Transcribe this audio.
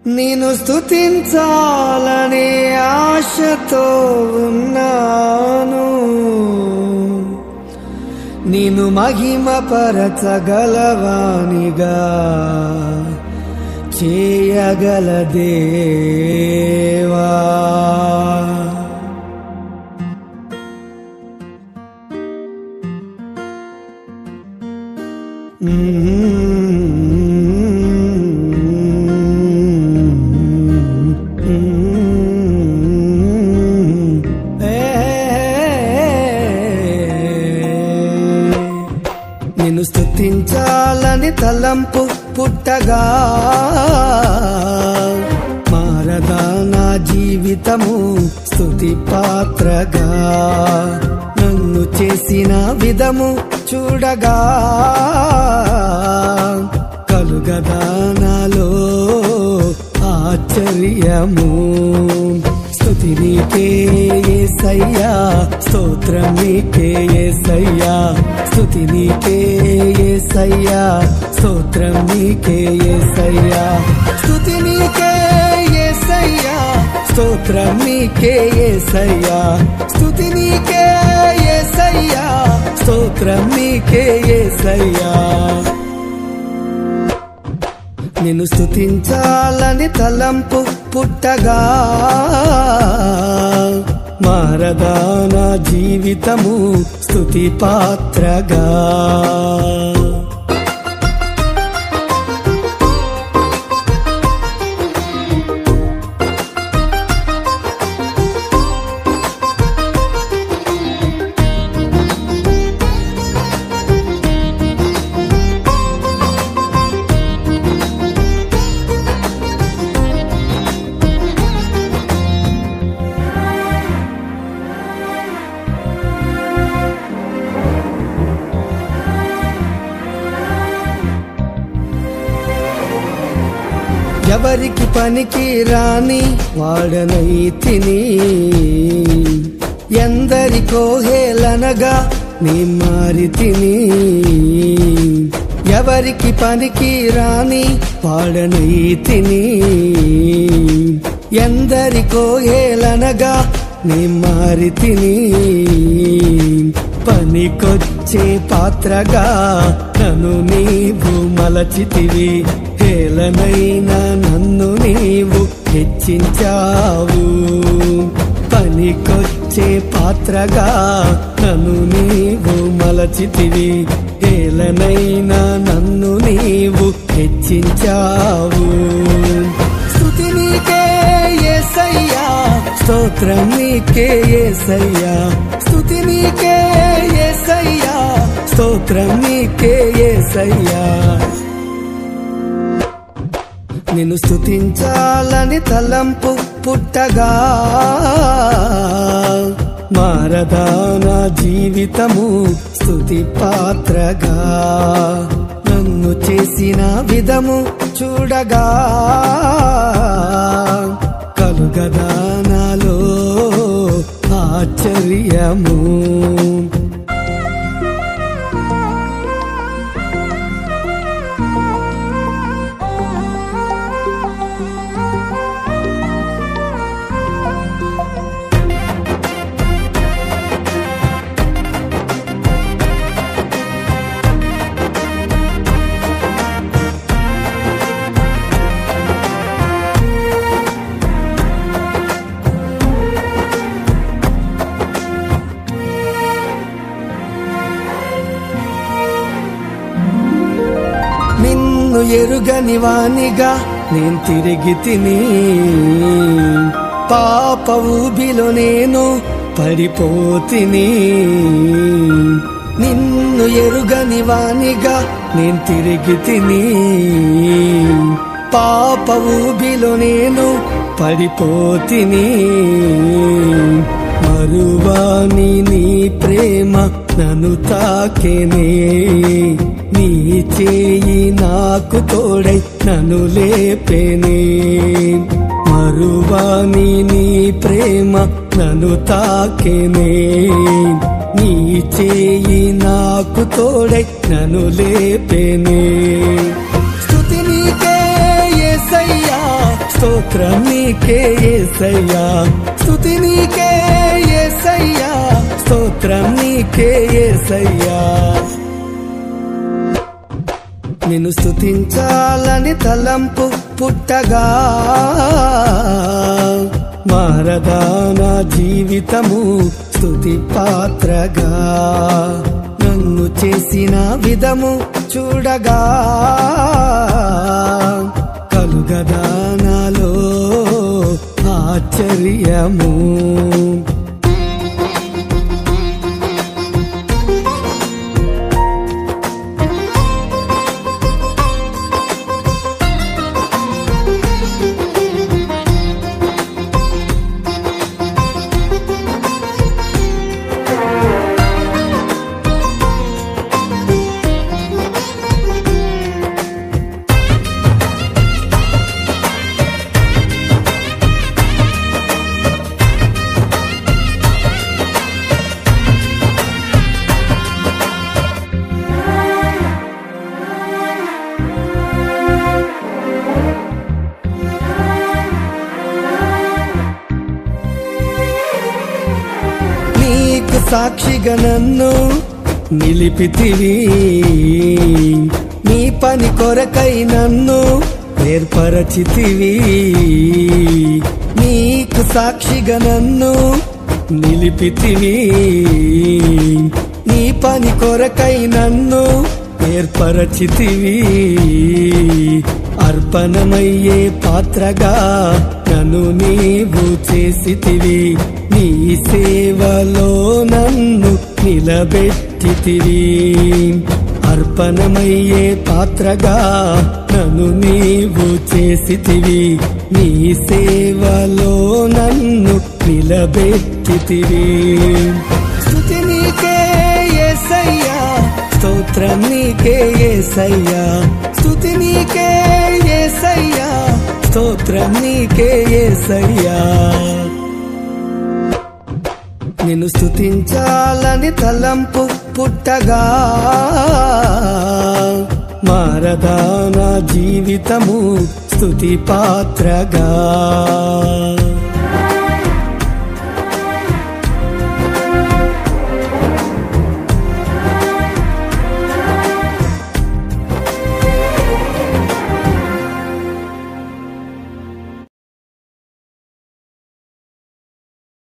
నిన్ను స్తుతించాలనే ఆశతో ఉన్నాను, నిన్ను మహిమపరచగలవానిగా చేయగల దేవా. నిన్ను స్తుతించాలని తలంపు పుట్టగా మారదా నా జీవితము స్తుతి పాత్రగా. నన్ను చేసిన విధము చూడగా కలుగదా నాలో ఆశ్చర్యము. స్తుతి నీకే యేసయ్యా, స్తోత్రం నీకే యేసయ్యా, స్తుతి నీకే యేసయ్యా, స్తోత్రం నీకే యేసయ్యా, స్తుతి నీకే యేసయ్యా, స్తోత్రం నీకే యేసయ్యా, స్తుతి నీకే యేసయ్యా, స్తోత్రం నీకే యేసయ్యా. నిన్ను స్తుతించాలని తలంపు పుట్టగా మారదా నా జీవితము స్తుతి పాత్రగా. ఎవరికి పనికి రాని వాడనైతిని, ఎందరికో హేళనగా నీ మారితిని. ఎవరికి పనికి రాని వాడనైతిని, ఎందరికో హేళనగా నీ మారితిని. పనికొచ్చే పాత్రగా నన్ను నీవు మలచితివి, హేళనైన నన్ను నీవు హెచ్చించావు. పనికొచ్చే పాత్రగా నన్ను నీవు మలచితివి, హేళనైన నన్ను నీవు హెచ్చించావు. స్తుతి నీకే యేసయ్యా, స్తోత్రం నీకే యేసయ్యా, స్తుతి నీకే యేసయ్యా, స్తోత్రం నీకే యేసయ్యా. నిన్ను స్తుతించాలని తలంపు పుట్టగా మారదా నా జీవితము స్తుతి పాత్రగా. నన్ను చేసిన విధము చూడగా కలుగదా నాలో ఆశ్చర్యము. నిన్ను ఎరుగని వానిగా నేను తిరిగి తిని, పాప ఊబిలో నేను పడిపోతిని. నిన్ను ఎరుగని వానిగా నేను తిరిగి తిని, పాప ఊబిలో నేను పడిపోతిని. మరువాని నీ ప్రేమ నన్ను తాకెనే, నీ చేయి నాకు తోడై నన్ను లేపెనే. మరువాని నీ ప్రేమ నన్ను తాకెనే, నీ చేయి నాకు తోడై నన్ను లేపెనే. స్తుతి నీకే యేసయ్యా, స్తోత్రం నీకే యేసయ్యా, స్తుతి నీకే యేసయ్యా, స్తోత్రం నీకే యేసయ్యా. నిన్ను స్తుతించాలని తలంపు పుట్టగా మారదా నా జీవితము స్తుతి పాత్రగా. నన్ను చేసిన విధము చూడగా కలుగదా నాలో ఆశ్చర్యము. సాక్షిగా నన్ను నిలిపితివి, నీ పని కొరకై నన్ను ఏర్పరచితివి. నీకు సాక్షిగా నన్ను నిలిపితివి, నీ పని కొరకై నన్ను ఏర్పరచితివి. అర్పణమయ్యే పాత్రగా నన్ను నీవు చేసితివి, నీ సేవలో నన్ను నిలబెట్టితివి. అర్పణమయ్యే పాత్రగా నన్ను నీవు చేసితివి, నీ సేవలో నన్ను నిలబెట్టితివి. స్తుతి నీకే యేసయ్యా, స్తోత్రం నీకే యేసయ్యా, స్తుతి నీకే యేసయ్యా, స్తోత్రం నీకే యేసయ్యా. నిన్ను స్తుతించాలని తలంపు పుట్టగా మారదా నా జీవితము స్తుతి పాత్రగా.